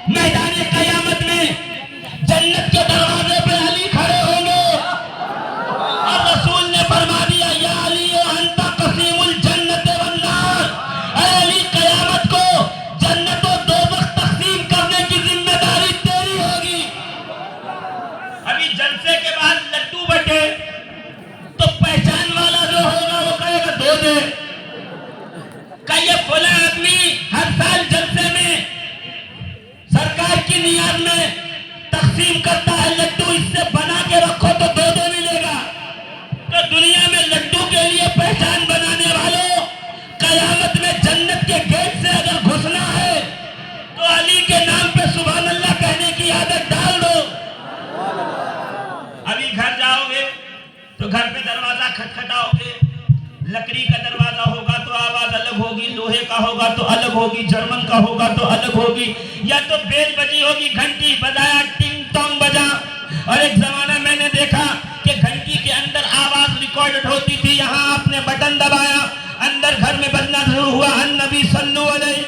मैदान कयामत में जन्नत के दरवाजे पे अली खड़े होंगे और रसूल ने फरमा दिया, या अली अंता कसीमुल जन्नत वन्नार, अली कयामत को जन्नत और दोज़ख तकसीम करने की जिम्मेदारी तेरी होगी। अभी जलसे के बाद लड्डू बटे तो पहचान वाला जो होगा वो कहेगा दो दे, ये फला आदमी हर साल जलसे में सरकार की नियाज में तकसीम करता है लड्डू, इससे बना के रखो तो दो दो मिलेगा। तो दुनिया में लड्डू के लिए पहचान बनाने वालों, कयामत में जन्नत के गेट से अगर घुसना है तो अली के नाम पे सुभान अल्लाह कहने की आदत डाल दो। अभी घर जाओगे तो घर पे दरवाजा खटखटाओगे, लकड़ी का दरवाजा होगा तो आवाज अलग होगी, लोहे का होगा तो अलग होगी, जर्मन का होगा तो अलग होगी, या तो बेल बजी होगी, घंटी बजाया, टिंग टोंग बजा। और एक जमाना मैंने देखा कि घंटी के अंदर आवाज रिकॉर्डेड होती थी, यहाँ आपने बटन दबाया, अंदर घर में बजना शुरू हुआ, अन्नबी सल्लु अलैहि,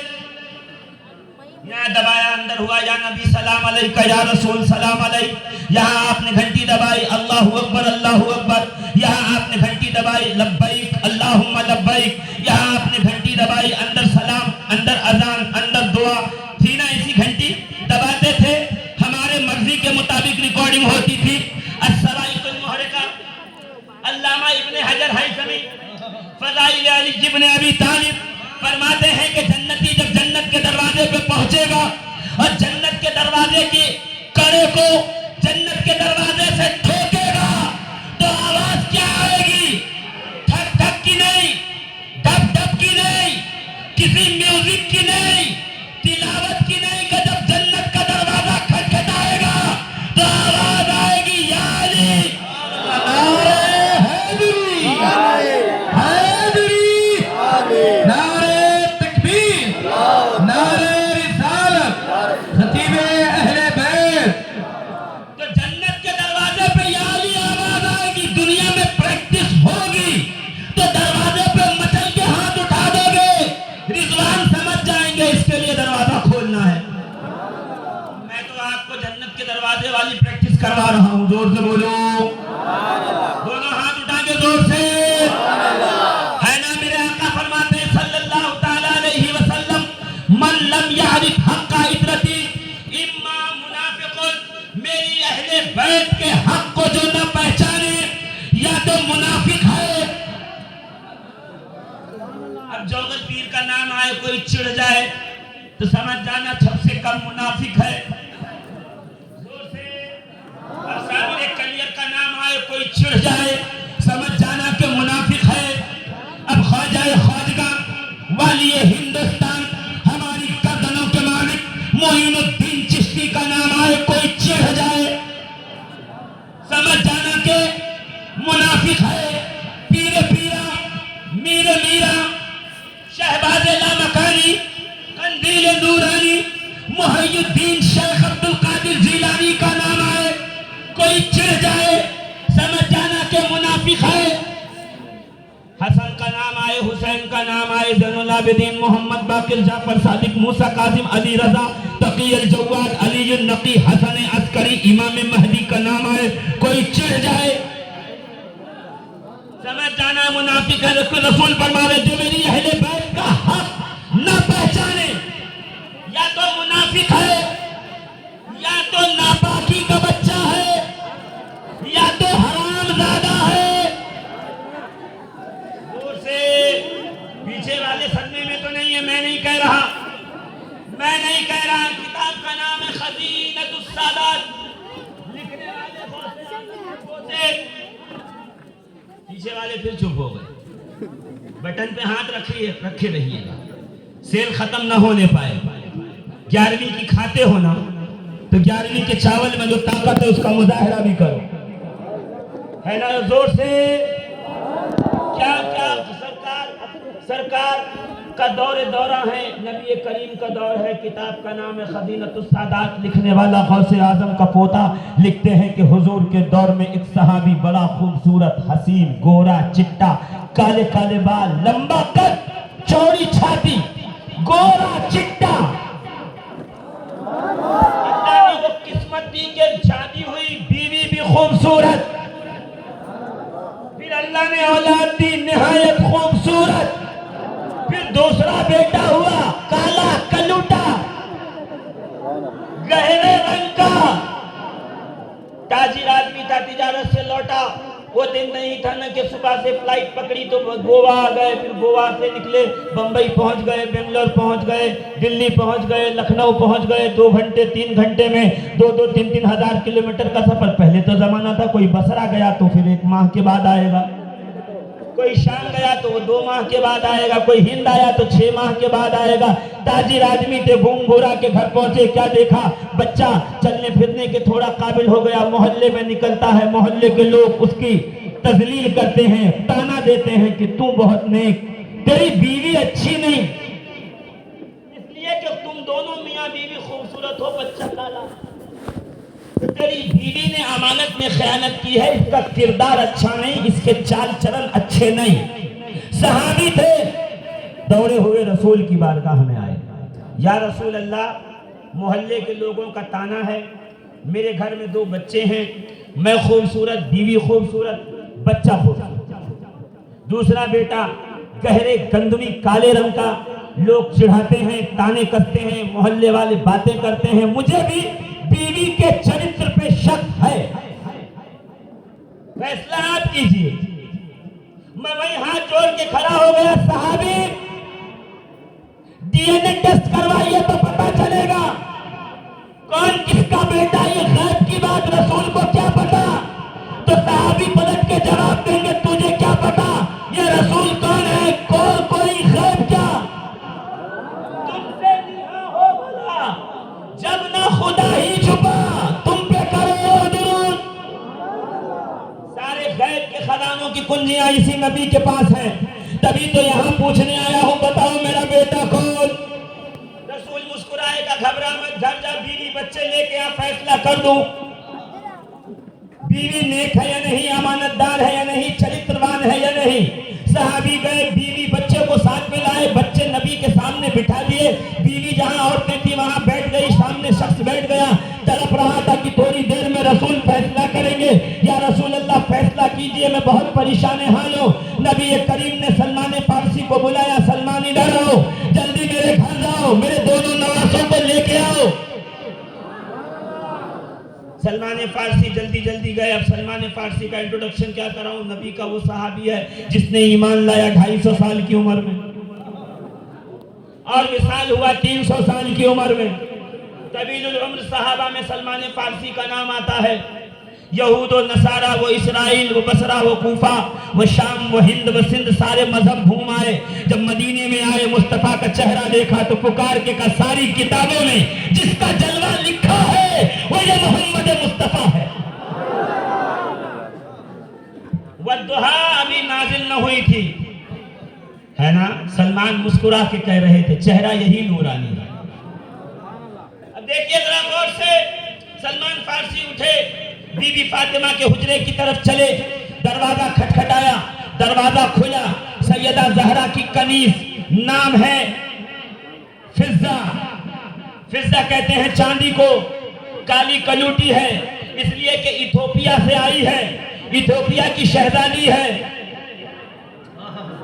यहाँ दबाया अंदर हुआ या नबी सलाम अलैका या रसूल सलाम अलैक, यहाँ आपने घंटी दबाई अल्लाहु अकबर अल्लाहु अकबर, यहाँ आपने घंटी दबाई लब्बैक अल्लाहुम्मा लब्बैक, यहाँ आपने घंटी दबाई, अंदर सलाम, अंदर अजान, अंदर दुआ थी ना, इसी घंटी दबाते थे, हमारे मर्जी के मुताबिक रिकॉर्डिंग होती थी। अस्सवाइकुल मुहरिका, अल्लामा इब्ने हजर हैसमी फज़ाइल अली इब्ने अबी तालिब फरमाते हैं कि जन्नती जब जन्नत के दरवाजे पे पहुंचेगा और जन्नत के दरवाजे की कड़े को जन्नत के दरवाजे से ठोकेगा तो आवाज क्या आएगी? ठक ठक की नहीं, डब डब की नहीं, किसी म्यूजिक की नहीं, तिलावत की नहीं, कि जब जन्नत का दरवाजा खटखटाएगा तो आवाज आएगी, या अली वाली प्रैक्टिस करवा रहा हूं, जोर से बोलो, दोनों हाथ उठा के जोर से, है ना। मेरे आका फरमाते हैं सल्लल्लाहु ताला अलैहि वसल्लम, मन लम यारिफ हक्का इतरती इम्मा मुनाफिकुन, मेरी अहले बैत के हक को जो न पहचाने या तो मुनाफिक है। अब जोगल पीर का नाम आए कोई चिढ़ जाए तो समझ जाना सबसे कम मुनाफिक है। कलियर का नाम आए कोई चिढ़ जाए समझ जाना कि मुनाफिक है। अब ख्वाजाए ख्वाजगा वाली हिंदुस्तान हमारी कदनों के मालिक मोइनुद्दीन चिश्ती का नाम आए कोई चिढ़ जाए समझ जाना कि मुनाफिक है। पीरे पीरा मीरे मीरा शहबाज़े लामकानी कंदील नूरानी मुहय्यिद्दीन शेख अब्दुल कादिर जिलानी का नाम आए कोई चिढ़ जाए समझ जाना कि मुनाफिक है। हसन का नाम आए, हुसैन का नाम आए, ज़ैनुल आबिदीन मोहम्मद बाकिर जाफर सादिक मूसा काजिम अली रजा तकी अल जवाद अली अल नकी हसन अस्करी इमाम महदी का नाम आए कोई चिढ़ जाए समझ जाना मुनाफिक है। रसूल फरमाते जो मेरी अहले बैत का हक न पहचाने या तो मुनाफिक है, या तो नापाकी का बच्चा है, या तो हरामजादा है। दूर से पीछे वाले सदमे में तो नहीं है, मैं नहीं कह रहा, मैं नहीं कह रहा। किताब का नाम है खज़ीनतुस सादात, लिखने वाले पीछे वाले फिर चुप हो गए। बटन पे हाथ रखे रहिएगा, सेल खत्म ना होने पाए। 11वीं की खाते हो ना तो 11वीं के चावल में जो ताकत है उसका मुजाहरा भी करो, है ना, जोर से। क्या क्या सरकार का दौरा है, नबी करीम का दौर है। किताब का नाम है खज़ीनतुस सादात, लिखने वाला गौसे आजम का पोता लिखते हैं कि हुजूर के दौर में एक सहाबी बड़ा खूबसूरत, हसीन, गोरा चिट्टा, काले काले बाल, लंबा कद, चौड़ी छाती, गोरा चिट्टा पति के शादी हुई, बीवी भी खूबसूरत, फिर अल्लाह ने औलाद दी निहायत खूबसूरत, फिर दूसरा बेटा हुआ काला कलूटा गहरे रंग का, ताजिर आदमी था, तिजारत से लौटा। वो दिन नहीं था ना कि सुबह से फ्लाइट पकड़ी तो गोवा आ गए, फिर गोवा से निकले बंबई पहुंच गए, बेंगलोर पहुंच गए, दिल्ली पहुंच गए, लखनऊ पहुंच गए। 2 घंटे 3 घंटे में 2-2 3-3 हजार किलोमीटर का सफर। पहले तो जमाना था कोई बसरा गया तो फिर 1 माह के बाद आएगा, कोई शाम गया तो वो 2 माह के बाद आएगा, कोई हिंद आया तो 6 माह के बाद आएगा। ताजिर आदमी थे, घूम घूरा के घर पहुंचे, क्या देखा, बच्चा चलने फिरने के थोड़ा काबिल हो गया, मोहल्ले में निकलता है, मोहल्ले के लोग उसकी तजलील करते हैं, ताना देते हैं कि तू बहुत नेक, तेरी बीवी अच्छी नहीं, इसलिए कि तुम दोनों मियां बीवी खूबसूरत हो, बच्चा काला, तेरी बीवी ने अमानत में खयानत की है, इसका किरदार अच्छा नहीं, इसके चाल चलन अच्छे नहीं। सहाबी थे, दौड़े हुए रसूल की बारगाह में आए, या रसूल अल्लाह, मोहल्ले के लोगों का ताना है, मेरे घर में 2 बच्चे हैं, मैं खूबसूरत, बीवी खूबसूरत, बच्चा खूबसूरत, दूसरा बेटा गहरे गंदमी काले रंग का, लोग चिढ़ाते हैं, ताने कसते हैं, मोहल्ले वाले बातें करते हैं, मुझे भी बीवी के चरित्र पे शक है, फैसला आप कीजिए। मैं वही हाथ जोड़ के खड़ा हो गया, साहबी डीएनए टेस्ट करवाइए तो पता चलेगा कौन किसका बेटा, ये गैब की बात रसूल को क्या पता। तो साहबी पलट के जवाब देंगे, तुझे क्या पता ये रसूल कौन है, कोई गैब क्या, तुमसे निहा हो भला, जब ना खुदा ही छुपा तुम पे करो दुरूद। सारे गैब के खजानों की कुंजियां इसी नबी के पास हैं, तभी तो यहाँ पूछने आया हूँ, बताओ मेरा बेटा कौन। रसूल मुस्कुराएगा, घबरा मत, घर जा, बीवी बच्चे लेके आ, फैसला कर दूं बीवी नेक है या नहीं, अमानतदार है या नहीं, चरित्रवान है या नहीं। सहाबी गए, बीवी बच्चे को साथ में लाए, बच्चे नबी के सामने बिठा दिए, बीवी जहां औरतें थी वहां बैठ गई, सामने शख्स बैठ गया, तड़प रहा था कि थोड़ी देर में रसूल फैसला करेंगे। या रसूल अल्लाह फैसला कीजिए, मैं बहुत परेशान हाल हूं। नबी करीम ने सलमान फारसी को बुलाया, सलमान इधर आओ, जल्दी मेरे घर जाओ, मेरे दोनों नवासों को लेके आओ। सलमान फारसी जल्दी जल्दी गए। अब सलमान फारसी का इंट्रोडक्शन क्या कराऊं, नबी का वो सहाबी है जिसने ईमान लाया 250 साल की उम्र में, और मिसाल हुआ 300 साल की उम्र में। तवीलुल उम्र सहाबा में सलमान फारसी का नाम आता है। यहूद व नसारा, वो इसराइल, वो बसरा, वो कूफा, वो शाम, वो हिंद, वो सिंध, सारे मजहब घूम आए। जब मदीने में आए, मुस्तफा का चेहरा देखा तो पुकार के कहा, सारी किताबों में जिसका जलवा लिखा है वो ये मोहम्मद मुस्तफा है। वद्दुहा अभी नाजिल न हुई थी, है ना। सलमान मुस्कुरा के कह रहे थे, चेहरा यही नूरानी है। अब देखिए जरा गौर से, सलमान फारसी उठे, बीबी फातिमा के हुजरे की तरफ चले, दरवाजा खटखटाया, दरवाजा खुला, सैयदा जहरा की कनीज, नाम है फिजा। फिजा कहते हैं चांदी को, काली कलूटी है इसलिए कि इथोपिया से आई है, इथोपिया की शहजादी है।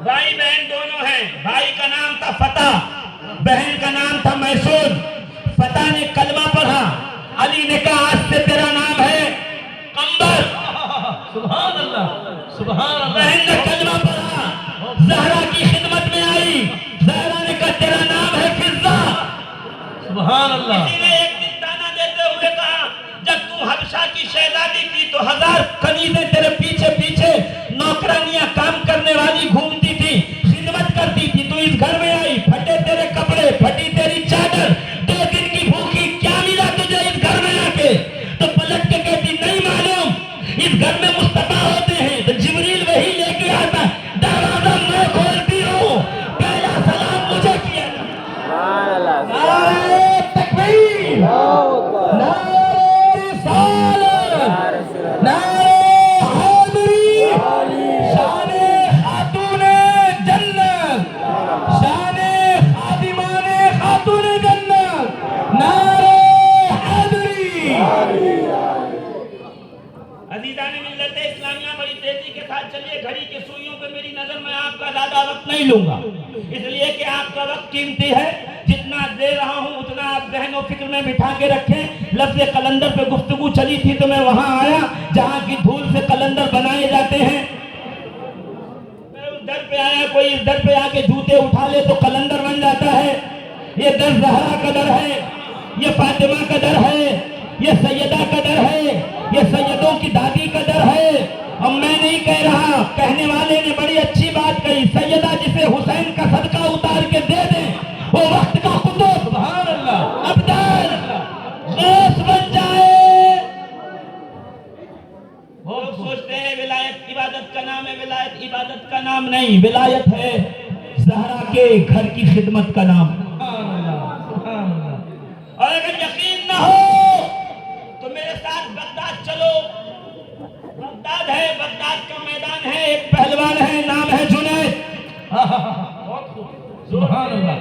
भाई बहन दोनों हैं, भाई का नाम था फता, बहन का नाम था मैसूद। फता ने कलमा पढ़ा, अली ने कहा आज से तेरा नाम है कंबर। सुभान अल्लाह, सुभान अल्लाह। बहन ने कलमा पढ़ा, ज़हरा की खिदमत में आई, ज़हरा ने कहा तेरा नाम है फिजा। सुभान अल्लाह। किसी ने एक दिन ताना देते हुए कहा, जब तू हबशा की शहजादी थी तो 1000 कनीज़ें तेरे पीछे पीछे नौकरानियां काम करने वाली घूमती थी, खिदमत करती थी, तू इस घर में आई, फटे तेरे कपड़े, फटी तेरी चादर, 2 दिन की भूखी, क्या मिला तुझे इस घर में आके। तो पलट के कहती नहीं मालूम, इस घर में मुस्तफा होते हैं तो जिब्रील वही लेके आता, दरवाजा मैं खोलती हूँ, पहला सलाम मुझे किया। नारे तकबीर, नारे रिसालत, नारे हैदरी, नहीं लूंगा, इसलिए कि आपका वक्त कीमती है। जितना दे रहा हूं उतना आप ज़हन और फिक्र में बिठा के रखें। लफ्ज़ कलंदर पे गुफ्तगू चली थी तो मैं वहां आया जहां की धूल से कलंदर बनाए जाते हैं। मैं उस दर पे आया, कोई इस दर पे आके जूते उठा ले तो कलंदर बन जाता है। ये दर ज़हरा का दर है, ये फातिमा का दर है, ये सैयदा का दर है, ये सैयदों की दादी का दर है। और मैं नहीं कह रहा, कहने वाले ने बड़ी अच्छी बात कही, सैयदा जिसे हुसैन का सदका उतार के दे दे वो वक्त का कुतुब सुभान अल्लाह अब्दाल गौस बन जाए। वो सोचते हैं विलायत इबादत का नाम है, विलायत इबादत का नाम नहीं, विलायत है ज़हरा के घर की खिदमत का नाम। और अगर यकीन ना हो तो मेरे साथ बगदाद चलो। बगदाद है, बगदाद का मैदान है, एक पहलवान है, नाम है जुनैद। सुभान अल्लाह।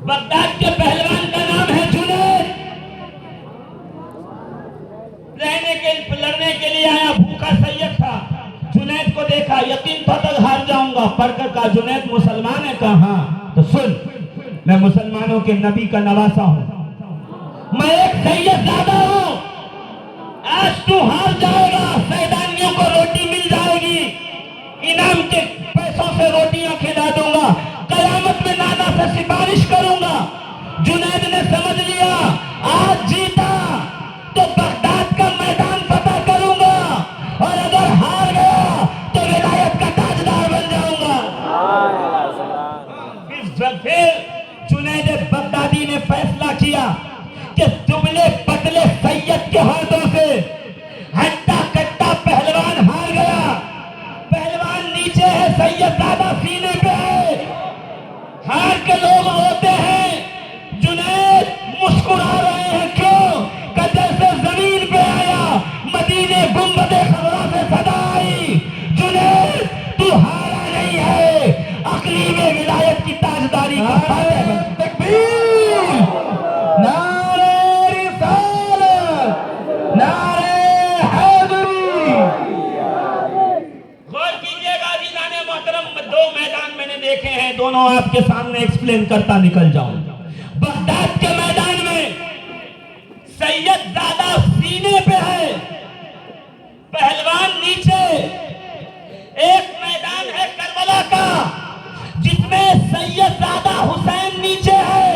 बगदाद के पहलवान का नाम है जुनैद। लड़ने के लिए आया, भूखा सैयद था। जुनैद को देखा, यकीन था तक हार जाऊंगा, पढ़कर कहा जुनैद मुसलमान है? कहा हाँ। तो सुन, मैं मुसलमानों के नबी का नवासा हूं, मैं एक सैयदजादा हूं। आज तू हार जाएगा, सैदानियों को रोटी मिल जाएगी, इनाम के पैसों से रोटियां खिला दूंगा, कयामत में नाना से सिफारिश करूंगा। जुनैद ने समझ लिया, आज जीता तो बगदाद का मैदान फतह करूंगा, और अगर हार गया तो विलायत का ताजदार बन जाऊंगा। फिर जुनैद बगदादी ने फैसला किया कि दुबले पतले सैयद के हाथों से हट्टा कट्टा पहलवान हार गया। पहलवान नीचे है, सैयदजादा सीने पे है। हार के लोग रोते हैं, जुनैद मुस्कुरा रहे हैं। क्यों? कि जैसे जमीन पे आया, मदीने गुंबदे खबरा से सदा आई, जुनैद तू हारा नहीं है, अकलीम विलायत की ताजदारी का फातह बन। तकबीर, नारे रिसालत, नारे हैदरी। गौर कीजिएगा जीजाने मोहतरम, दो मैदान मैंने देखे हैं, दोनों आपके सामने एक्सप्लेन करता निकल जाऊं। बगदाद के मैदान में सैयदजादा सीने पे है, पहलवान नीचे। एक मैदान है करबला का जिसमें सैयदजादा हुसैन नीचे है,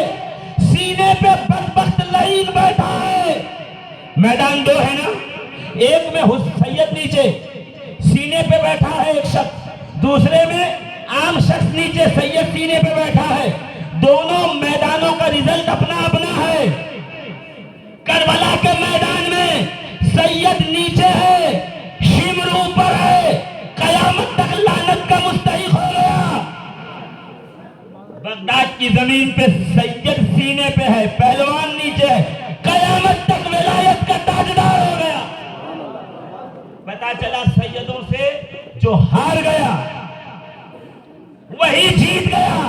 सीने पे बदबख्त लईन बैठा है। मैदान दो है ना, एक में सैयद नीचे सीने पे बैठा है एक शख्स, दूसरे में आम शख्स नीचे सैयद सीने पे बैठा है। दोनों मैदानों का रिजल्ट अपना अपना है। करबला के मैदान में सैयद नीचे है, शिमर ऊपर है, कयामत तक लानत का मुस्तहिक हो गया। बगदाद की जमीन पे सैयद सीने पे है, पहलवान नीचे है, कयामत तक विलायत का ताजदार हो गया। पता चला सैयदों से जो हार गया वही जीत गया।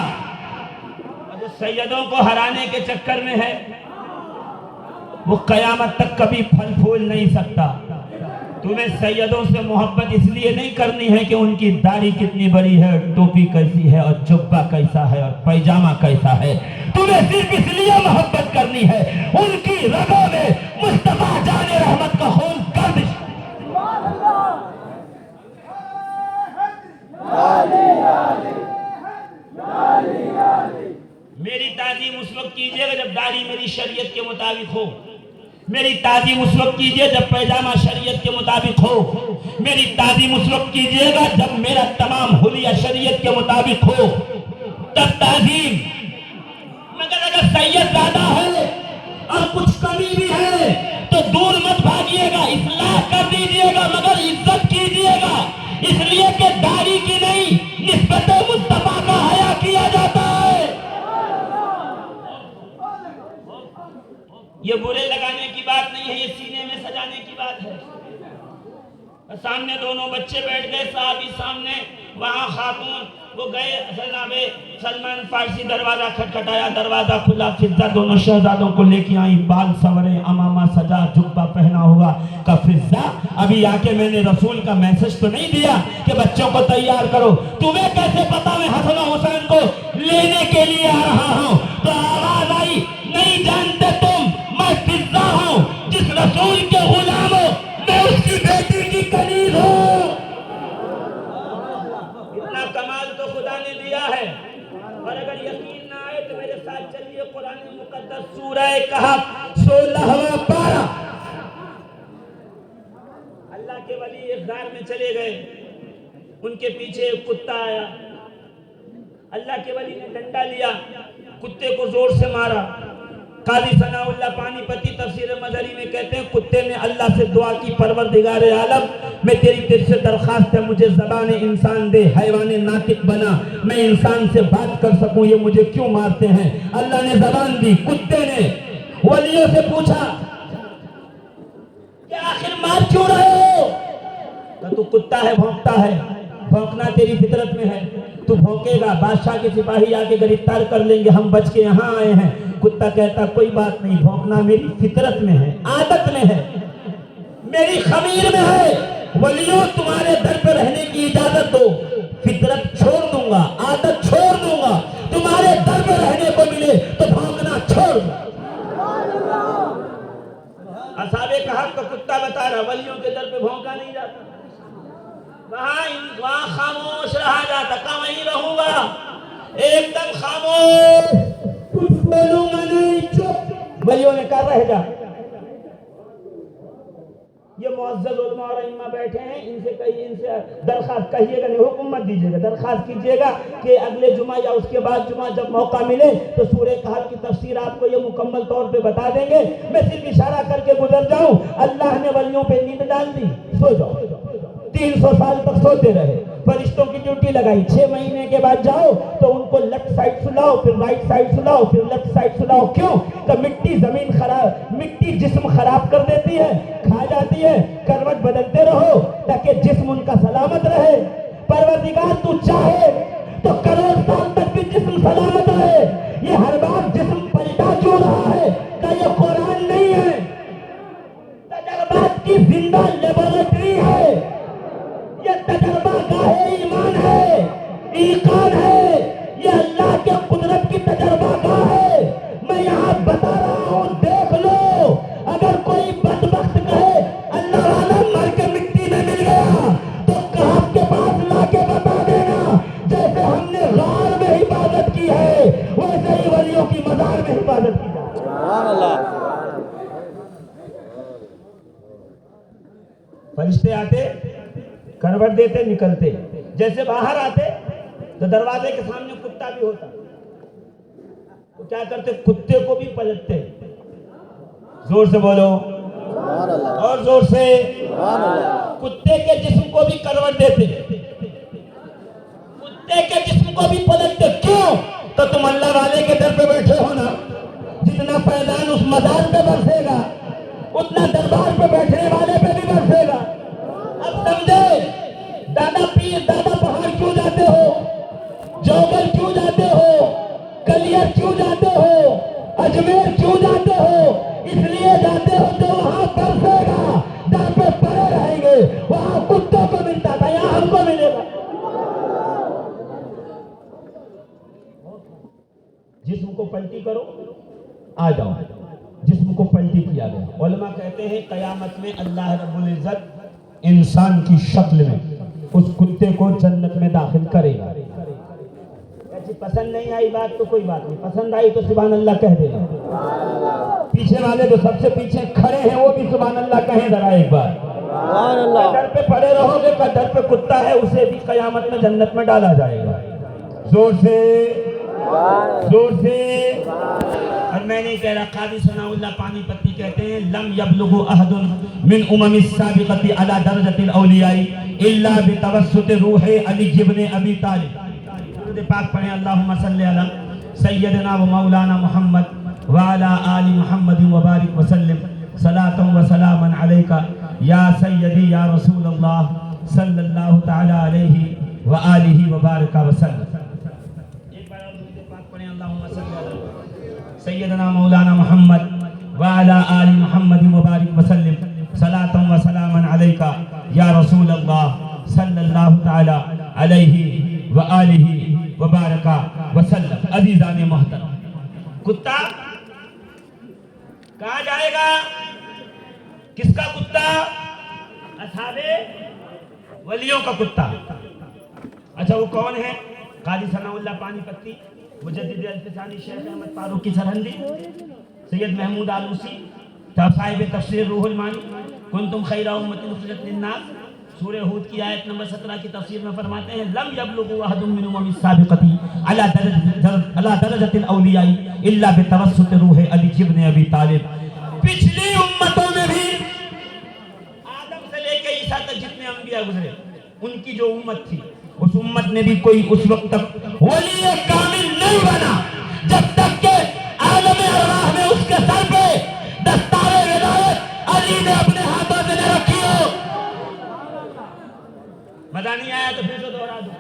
और जो सैयदों को हराने के चक्कर में है वो कयामत तक कभी फल फूल नहीं सकता। तुम्हें सैयदों से मोहब्बत इसलिए नहीं करनी है कि उनकी दाढ़ी कितनी बड़ी है, टोपी कैसी है, और जुब्बा कैसा है, और पैजामा कैसा है। तुम्हें सिर्फ इसलिए मोहब्बत करनी है उनकी रगों में मुस्तफा जाने रहमत का खून गर्दिश। मेरी ताजीम उस वक्त कीजिएगा जब दाढ़ी मेरी शरीयत के मुताबिक हो। मेरी ताजीम उस वक्त कीजिए जब पैजामा शरीयत के मुताबिक हो। मेरी ताजीम उस वक्त कीजिएगा जब मेरा तमाम हुलिया शरीयत के मुताबिक हो, तब ताजीम। मगर अगर सैयदजादा है और कुछ कमी भी है तो दूर मत भागिएगा, इस्लाह कर दीजिएगा, मगर इज्जत कीजिएगा, इसलिए कि दाढ़ी की नहीं निस्बत मुस्तफा का हया किया जाता है। ये बुरे लगाने की बात नहीं है, ये सीने में सजाने की बात है। सामने दोनों बच्चे बैठ गए, साहबी सामने वहाँ खातून वो गए जनाबे सलमान फारसी, दरवाजा खटखटाया, दरवाजा खुला, फिजा दोनों शहजादों को लेके आई, बाल सवरे, अमामा सजा, जुब्बा पहना हुआ। का फिजा अभी आके मैंने रसूल का मैसेज तो नहीं दिया कि बच्चों को तैयार करो, तुम्हें कैसे पता मैं हसन और हुसैन को लेने के लिए आ रहा हूँ? तो आवाज आई, नहीं जानते तुम, मैं फिजा हूँ, जिस रसूल के गुलाम हो, मैं उसकी बेटी की कनीज हूँ। इतना कमाल तो खुदा ने दिया है। और अगर यकीन ना आए तो मेरे साथ चलिए कुरान मुकद्दस सूरह कहफ 16वां पारा। अल्लाह के वली एक गार में चले गए, उनके पीछे एक कुत्ता आया। अल्लाह के वली ने डंडा लिया, कुत्ते को जोर से मारा। काजी सनाउल्लाह पानीपती तफसीर मजहरी में कहते हैं, कुत्ते ने अल्लाह से दुआ की, परवरदिगार आलम, मैं तेरी से दरखास्त है, मुझे ज़बान इंसान दे, हैवान नातिक बना, मैं इंसान से बात कर सकूं, ये मुझे क्यों मारते हैं? अल्लाह ने ज़बान दी। कुत्ते ने वलियों से पूछा कि आखिर मार क्यों रहे हो? तो तू कुत्ता है, भौंकता है, भौंकना तेरी फितरत में है, तू भौंकेगा, बादशाह के सिपाही आके गिरफ्तार कर लेंगे, हम बच के यहाँ आए हैं। कुत्ता कहता कोई बात नहीं, भौंकना मेरी फितरत में है, आदत में है, मेरी खमीर में है। वलियों तुम्हारे दर पर रहने की इजाजत दो, फितरत छोड़ दूंगा, आदत छोड़ दूंगा, तुम्हारे दर पर रहने को मिले तो भौंकना छोड़ दूंगा। असहाबे कहफ का कुत्ता बता रहा, वलियों के दर पे भौंका नहीं जाता, वहां खामोश रहा जाता। कहाँ वहीं रहूंगा, एकदम खामोश, कुछ बोलूंगा नहीं, चुप। वलियों ने कहा रह जा। ये मुअज़्ज़ज़ उलमा और इमाम बैठे हैं, इनसे कहिए, इनसे दरखास्त कहिएगा नहीं, हुक्म मत दीजिएगा, दरखास्त कीजिएगा कि अगले जुमा या उसके बाद जुमा जब मौका मिले तो सूरह कहफ की तफसीर आपको ये मुकम्मल तौर पे बता देंगे। मैं सिर्फ इशारा करके गुजर जाऊं, अल्लाह ने वलियों पे नींद डाल दी, सो जाओ। 300 साल तक सोते रहे, फरिश्तों की ड्यूटी लगाई। 6 महीने के बाद जाओ तो उनको लेफ्ट साइड सुलाओ, फिर राइट साइड सुलाओ, फिर लेफ्ट साइड सुलाओ। क्यों? तो मिट्टी जमीन खराब, मिट्टी जिस्म खराब कर देती है, खा जाती है। करवट बदलते रहो ताकि जिस्म उनका सलामत रहे। परवरदिगार तू चाहे तो करोड़ साल तक भी जिस्म सलामत रहे। ये हर बार जिस्म पलटा क्यों रहा है? क्या ये कुरान नहीं है? तजर्बात की जिंदा लेबोरेटरी है, ये तजर्बा गाहे ईमान है, ईकान है, ये अल्लाह के कुदरत की तजर्बा गाह है। मैं यहाँ बता रहा हूँ, देख लो। अगर कोई बदबख्त कहे अल्लाह वाला मर के मिट्टी में मिल गया तो कहफ के पास लाके बता देना, जैसे हमने गार में हिफाजत की है वैसे ही वलियों की मजार में हिफाजत की जाए। सुभान अल्लाह। फरिश्ते आते, करवट देते, निकलते। जैसे बाहर आते तो दरवाजे के सामने कुत्ता भी होता, तो क्या करते? कुत्ते को भी पलटते। जोर से बोलो, और जोर से। कुत्ते के जिस्म को भी करवट देते, कुत्ते के जिस्म को भी पलटते। क्यों? तो तुम अल्लाह वाले के दर पे बैठे हो ना, जितना फैजान उस मजार पे बरसेगा उतना दरबार पे बैठने वाले पे भी बरसेगा। अब समझे, दादा पीर, दादा पहाड़ क्यों जाते हो, जोगल क्यों जाते हो, कलियर क्यों जाते हो, अजमेर क्यों जाते हो? इसलिए जाते हो तो वहां बरसेगा, दर पे पड़े रहेंगे। वहां कुत्तों को मिलता था, यहाँ हमको मिलेगा। जिस्म को पलटी करो, आ जाओ। जिस्म को पलटी किया गया। उलमा कहते हैं कयामत में अल्लाह रब्बुल इज्जत इंसान की शक्ल में उस कुत्ते को जन्नत में दाखिल करेगा। ऐसी पसंद नहीं आई बात तो कोई बात नहीं, पसंद आई तो सुभान अल्लाह कह देना। पीछे वाले जो सबसे पीछे खड़े हैं वो भी सुभान अल्लाह कहें जरा एक बार। कदर पे पड़े रहोगे, कदर पे कुत्ता है, उसे भी कयामत में जन्नत में डाला जाएगा। जोर से, जोर से। और मैं नहीं कह रहा, काजी सनाउल्लाह पानीपती कहते हैं लम यबलुगु अहदुन मिन उममिस साबिक़ति अला दरजतिल औलियाई इल्ला बितवस्सुति रूहि अली इब्न अबी तालिब। दुरूद पाक पढ़ें, अल्लाहुम्मा सल्लि अला सय्यदना व मौलाना मुहम्मद व अला आलि मुहम्मद व बारिक व सल्लिम सलातन व सलामन अलैका या सय्यदी या रसूल अल्लाह सल्लल्लाहु तआला अलैहि व आलिहि व बारक वसल्लम। एक बार और दुरूद पाक पढ़ें। अल्लाहुम्मा सल्ली अला सय्यदना मौलाना मुहम्मद व अला आलि मुहम्मद व बारिक वसल्लम सलातन व सलामन अलैका या रसूल अल्लाह सल्लल्लाहु तआला अलैहि व आलिहि व बारक वसल्लम। अजीजान मोहतरम, कुत्ता कहाँ जाएगा? किसका कुत्ता? असहाबे वलियों का कुत्ता। अच्छा, वो कौन है? काजी सनाउल्लाह पानीपत्ती, मुजद्दिद अल्फसानी, शेख अहमद फारूकी सरहंदी, सैयद महमूद आलूसी, साहिब तफसीर रूहुल मानी, कुंतुम खैरा उम्मतिन उखरिजत लिन्नास, सूरह हूद की आयत नंबर 17 की तफसीर में फरमाते हैं, लम यबलुगु अहदुम मिन उम्मी साबिक़ती अला दरजतिल औलियाई इल्ला बितवस्सुत रूह अली इब्न अबी तालिब। पिछली उम्मतों में भी आदम से लेके ईसा तक जितने अंबिया गुजरे, उनकी जो उम्मत थी, उस उम्मत ने भी कोई उस वक्त तक वली कामिल नहीं बना जब तक के आलम अरवाह में उसके सर पे दस्तारे विलायत अली ने अपने हाथों से न रखी हो। मजा नहीं आया तो फिर से दोहरा दो।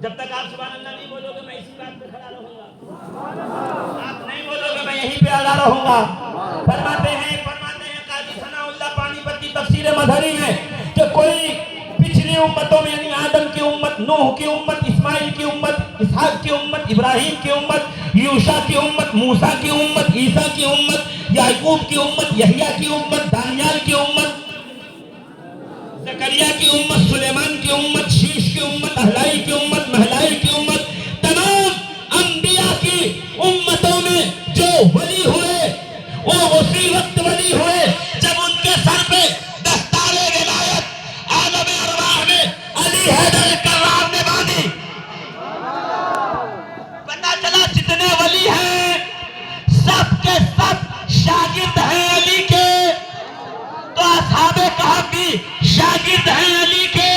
जब तक आप सुभान अल्लाह नहीं बोलोगे, मैं इसी बात पे खड़ा रहूंगा। आप नहीं बोलोगे, मैं यहीं पे अड़ा रहूंगा। फरमाते हैं काजी सनाउल्लाह पानीपत्ती तफसीर मजहरी में कि कोई पिछली उम्मतों में, यानी आदम की उम्मत, नूह की उम्मत, इस्माइल की उम्मत, इसहाक की उम्मत, इब्राहिम की उम्मत, यूशा की उम्मत, मूसा की उम्मत, ईसा की उम्मत, याकूब की उम्मत, यहिया की उम्मत, दानियाल की उम्मत, जकरिया की उम्मत, सुलेमान की उम्मत, शीश की उम्मत, अहलाई की उम्मत, महलाई की उम्मत, तमाम अंबिया की उम्मतों में जो वली हुए वो उसी वक्त वली हुए जब उनके सर पे दस्तारे विलायत आलम अरवाह में अली हैदर कर्रार ने बांधी। पता चला जितने वली हैं सब के सब शागिर्द हैं अली के, तो असहाबे कहफ भी शागिर्द हैं अली के।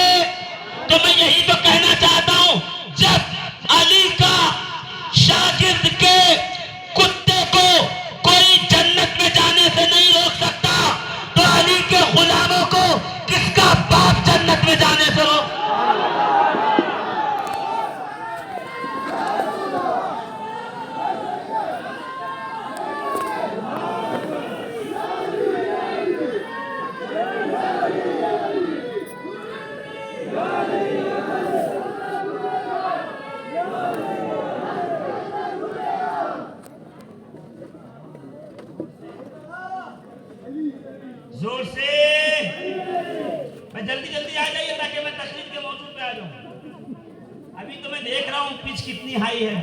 तो मैं यही तो कहना चाहता हूं, जब अली का शागिर्द के कुत्ते को कोई जन्नत में जाने से नहीं रोक सकता, तो अली के गुलामों को किसका बाप जन्नत में जाने से रोक? जोर से मैं जल्दी जल्दी आ जाइए ताकि मैं तकलीफ के मौजूद पे आ जाऊं। अभी तो मैं देख रहा हूं पिच कितनी हाई है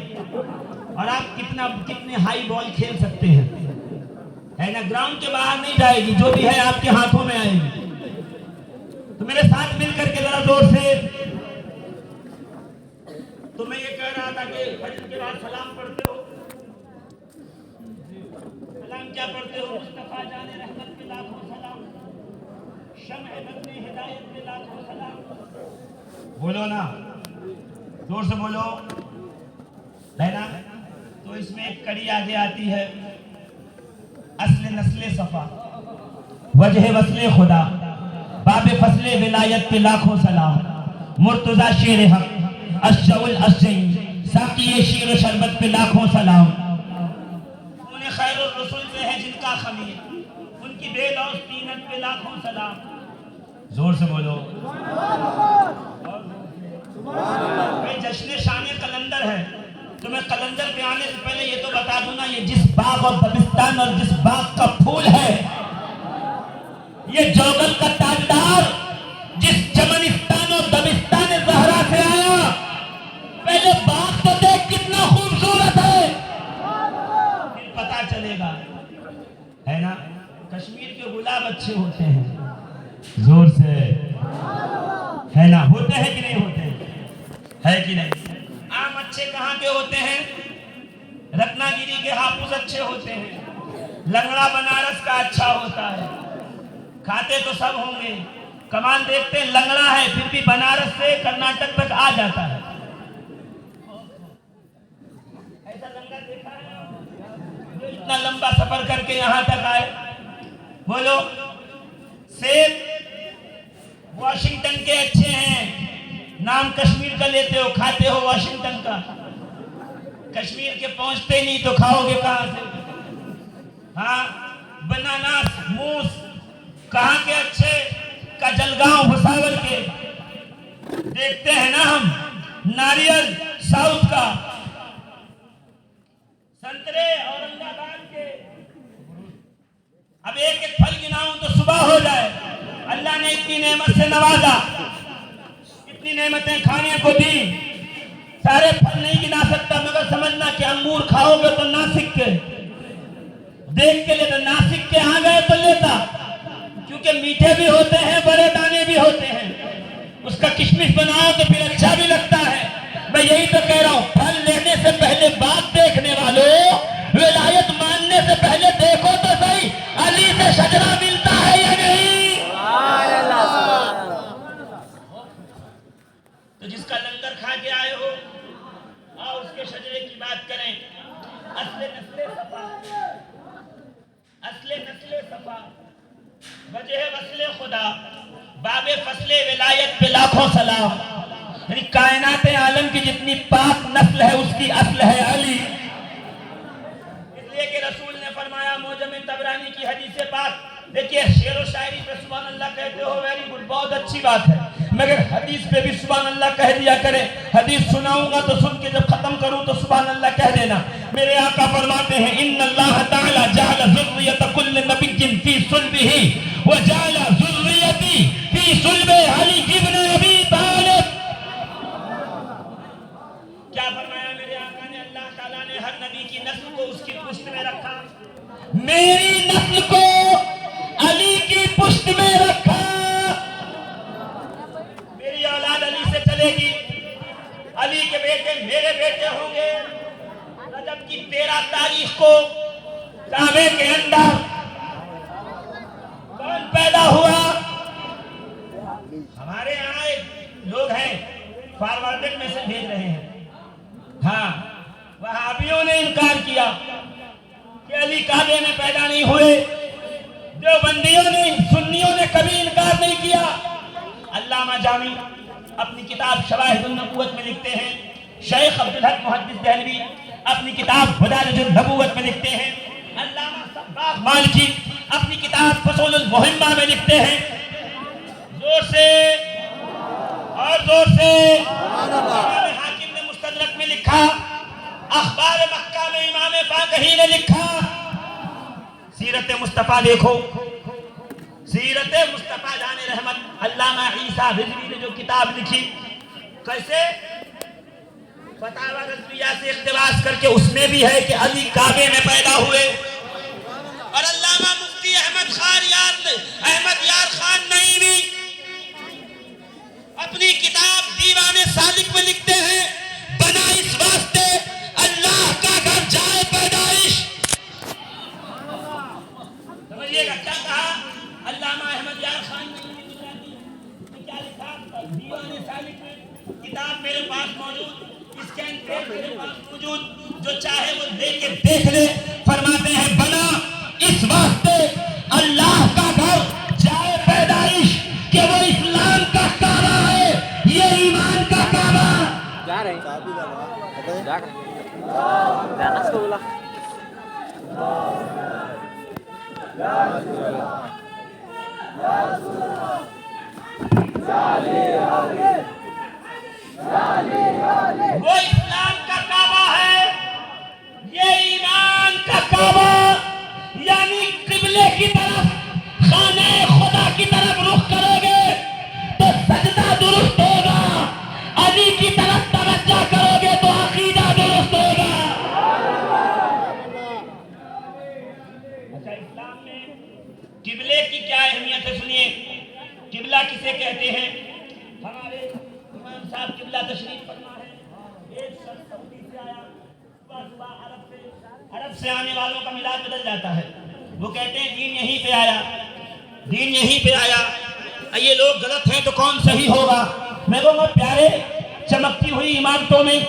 और आप कितने हाई बॉल खेल सकते हैं, है ना। ग्राउंड के बाहर नहीं जाएगी, जो भी है आपके हाथों में आएगी। तो मेरे साथ मिल करके जरा जोर से। तो मैं ये कह रहा था कि फजर के बाद सलाम पढ़ते हो। सलाम क्या पढ़ते हो? मुस्तफा जाने रहमत के लाखों सलाम, शम्अ बदने हिदायत के लाखों सलाम। बोलो ना, जोर से बोलो, है ना। तो इसमें एक कड़ी आगे आती है, असले नस्ले सफा, वजह वस्ले खुदा, बाबे फसले विलायत के लाखों सलाम, मुर्तजा शेर हक, अशउल अशई, साकी शीर शरबत पे लाखों सलाम। उन्हें खैरुर रसूल से है जिनका खमीर, उनकी बेलौस तीनत पे लाखों सलाम। जोर से बोलो। भाई जश्न शान कलंदर है, तो मैं कलंदर पे आने से पहले ये तो बता दूं ना, ये जिस बाग और दबिस्तान और जिस बाग का फूल है, ये जोगल का ताजदार जिस चमनिस्तान और दबिस्तान ज़हरा से आया, पहले बाग तो देख कितना खूबसूरत है, फिर पता चलेगा, है ना। कश्मीर के गुलाब अच्छे होते हैं, जोर से, है ना। होते हैं कि नहीं होते हैं? है कि नहीं? आम अच्छे कहाँ के होते हैं? रत्नागिरी के हापुस अच्छे होते हैं, लंगड़ा बनारस का अच्छा होता है। खाते तो सब होंगे, कमाल देखते हैं, लंगड़ा है फिर भी बनारस से कर्नाटक तक आ जाता है। ऐसा लंगड़ा देखा है जो इतना लंबा सफर करके यहाँ तक आए? बोलो। सेब वाशिंगटन के अच्छे हैं, नाम कश्मीर का लेते हो, खाते हो वाशिंगटन का। कश्मीर के पहुंचते नहीं तो खाओगे कहां से? हाँ, बनाना मूस कहां के अच्छे का? जलगांव भुसावल के। देखते हैं ना हम नारियल साउथ का, संतरे औरंगाबाद के। अब एक एक फल गिनाऊं तो सुबह हो जाए। अल्लाह ने इतनी नेमत से नवाजा, इतनी नेमतें खाने को दी, सारे फल नहीं गिना सकता, मगर समझना कि अंगूर खाओगे तो नासिक के देख के लेता, नासिक के आ गए तो लेता, क्योंकि मीठे भी होते हैं, बड़े दाने भी होते हैं। उसका किशमिश बनाओ तो फिर अच्छा भी लगता है। मैं यही तो कह रहा हूं, फल लेने से पहले बात देखने वालों, विलायत मानने से पहले देखो तो सही अली से शजरा मिलता है या नहीं। तो जिसका लंगर खा के आए हो, आओ उसके शजरे की बात करें। असले नस्ले सफा, असले नस्ले सफा, वजह वसले खुदा, बाबे फसले विलायत पे लाखों सलाम। यानी कायनात आलम की जितनी पाक नस्ल है उसकी असल है अली। इसलिए कि रसूल ने फरमाया, मोजम तबरानी की हदीस पाक, देखिए शेर व शायरी पे सुभान अल्लाह कहते हो, वेरी गुड, बहुत अच्छी बात है, मगर हदीस पे भी सुभान अल्लाह कह दिया करें। हदीस सुनाऊंगा तो सुन के जब खत्म करूं तो सुभान अल्लाह कह देना। मेरे आका फरमाते हैं, इन्नल्लाह ताला जअल ज़ुर्रियत कुल्ल नबिय्यिन फी सुल्बिही व जअल ज़ुर्रियती फी सुल्बि अली इब्न अबी तालिब। क्या फरमाया मेरे आका ने? अल्लाह ताला ने हर नबी की नस्ल को उसकी पुश्त में रखा, मेरी नस्ल को अली की पुश्त में रखा। मेरी औलाद अली से चलेगी, अली के बेटे मेरे बेटे होंगे। रजब की 13 तारीख को काबे के अंदर कौन पैदा हुआ? हमारे यहाँ एक लोग हैं, फॉरवर्डेड मैसेज भेज रहे हैं। हाँ, वहाबियों ने इनकार किया कि अली काबे में पैदा नहीं हुए। देवबंदियों ने, सुन्नियों ने कभी इनकार नहीं किया। अल्लामा जामी अपनी किताब शवाहिदुन नबुव्वत में लिखते हैं, शेख अब्दुल हक मुहद्दिस देहलवी अपनी किताब मदारिजुन नबुव्वत में लिखते हैं, अल्लामा सब्बाग मालिकी अपनी किताब फसूलुल मुहिम्मा में लिखते हैं। जोर से और जोर से। इमाम हाकिम ने मुस्तदरक में लिखा, अखबार मक्का में इमाम फाकही ने लिखा। सीरत मुस्तफा देखो, सीरत मुस्तफा जाने रहमत अल्लामा ईसा रिजवी ने जो किताब लिखी, कैसे फतावा रज़विया से इक़्तिबास करके उसमें भी है कि अली काबे में पैदा हुए। और अल्लामा मुफ्ती अहमद यार खान नईमी अपनी किताब दीवाने सादिक में लिखते हैं, बना इस वास्ते अल्लाह का घर जाए पैदाइश। समझिएगा क्या कहा अल्लामा अहमद यार खान ने? क्या लिखा? दीवाने सादिक में किताब मेरे पास मौजूद, स्कैन पेज मेरे पास मौजूद, जो चाहे वो लेके देख ले। फरमाते हैं, बना इस वास्ते अल्लाह का घर जाए पैदाइश, कि वो इस्लाम का काबा है, ये ईमान का काबा। जा रहे हैं जाना स्कूल। वो इस्लाम का काबा है, ये ईमान का काबा। यानी किबले की तरफ, खाने खुदा की तरफ रुख करोगे तो सजदा दुरुस्त होगा, अली की तरफ तवज्जो करोगे तो अकीदा दुरुस्त होगा। अच्छा, इस्लाम में किबले की क्या अहमियत है सुनिए। किबला किसे कहते हैं? हमारे इमाम साहब किबला तशरीफ फरमा है। एक शख्स सऊदी से आया, सुबह अरब से आने वालों का मिजाज बदल जाता है। वो कहते हैं दीन यहीं पे आया, दीन यहीं पे आया, ये लोग गलत हैं तो कौन सही होगा? मैं कहूँगा प्यारे, चमकती हुई इमारतों में,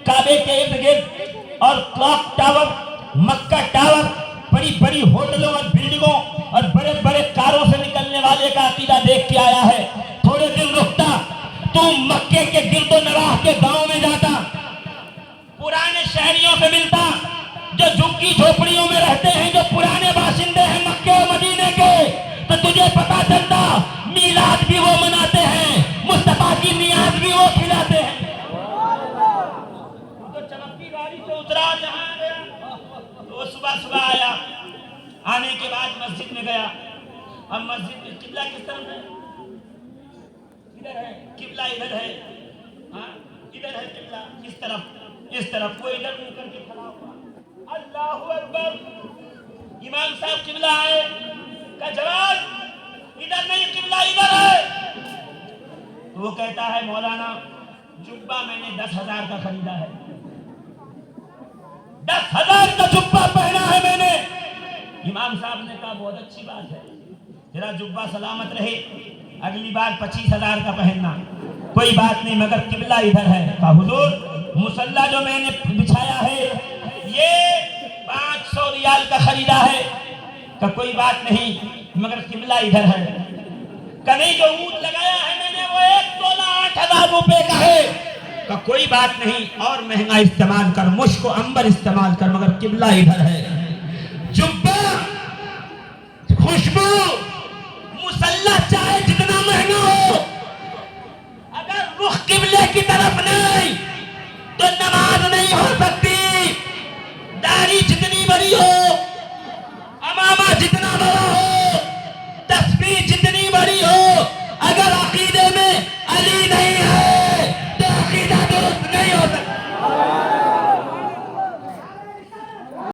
काबे के इर्द गिर्द और क्लॉक टावर, मक्का टावर, बड़ी बड़ी होटलों और बिल्डिंगों और बड़े बड़े कारों से निकलने वाले का अकीदा देख के आया है। थोड़े दिन रुकता, तुम मक्के के सुबह सुबह आया, आने के बाद मस्जिद में गया। अब मस्जिद में किबला किस तरफ है? इधर है किबला, इधर है, हाँ इधर है किबला, इस तरफ वो इधर मुंह करके खड़ा हुआ। अल्लाहु अकबर। इमाम साहब किबला आए का जवाब इधर नहीं, किबला इधर है। तो वो कहता है मौलाना जुब्बा मैंने 10,000 का खरीदा है, 10,000 का जुब्बा पहना है मैंने। इमाम साहब ने कहा बहुत अच्छी बात है, तेरा जुब्बा सलामत रहे, अगली बार 25,000 का पहनना, कोई बात नहीं, मगर किबला इधर है। कहा हुजूर मुसल्ला जो मैंने बिछाया है ये 500 रियाल का खरीदा है। का कोई बात नहीं, मगर किबला इधर है। कहीं जो ऊंट लगाया है मैंने वो 1 तोला 8,000 रुपए का है। का कोई बात नहीं, और महंगा इस्तेमाल कर, मुश्क अंबर इस्तेमाल कर, मगर किबला इधर है। जुब्बा, खुशबू, मुसल्ला चाहे जितना महंगा हो, अगर रुख किबले की तरफ नहीं तो नमाज